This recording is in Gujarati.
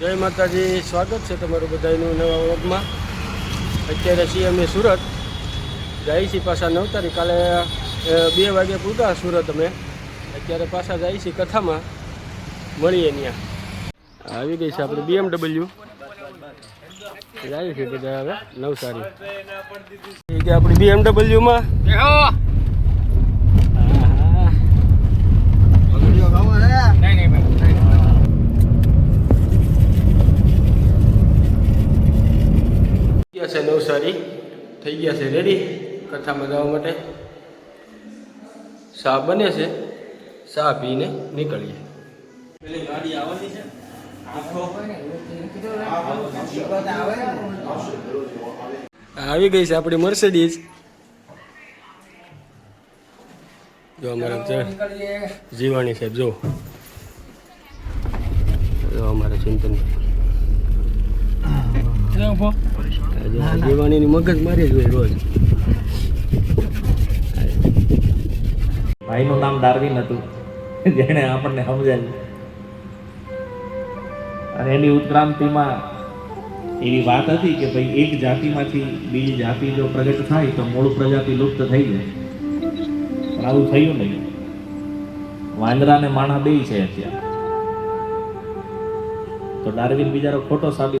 જય માતાજી, સ્વાગત છે તમારું બધાનું નવા વ્લોગમાં। અત્યારે છીએ અમે સુરત, જઈએ છીએ પાછા 9 તારીખ, કાલે 2 વાગે પૂગા સુરત અમે। અત્યારે પાછા જઈએ છીએ કથામાં, મળીએ ત્યાં। આવી ગઈ છે આપણે BMW, જાય છે બધા હવે નવસારી કે આપણી BMW-માં છે નવસારી, થઈ ગયા છે રેડી કથામાં જવા માટે। ચા બને છે, ચા પીને નીકળીએ। પેલી ગાડી આવવાની છે, આવી ગઈ છે આપણી મર્સિડીઝ। જો અમારા જીવાણી સાહેબ, જો અમારા ચિંતન જીવાણીની મગજ મારી જ હોય રોજ। ભાઈનું નામ ડાર્વિન હતું, જેણે આપણને સમજાવ્યું, અને એની ઉત્ક્રાંતિમાં એવી વાત હતી કે ભાઈ એક જાતિમાંથી બીજી જાતિ જો પ્રગટ થાય તો મૂળ પ્રજાતિ લુપ્ત થઈ જાય, પણ આવું થયું નહીં। વાંદરા ને માણા બે છે અત્યારે, તો ડાર્વિન બિચારો ખોટો સાબિત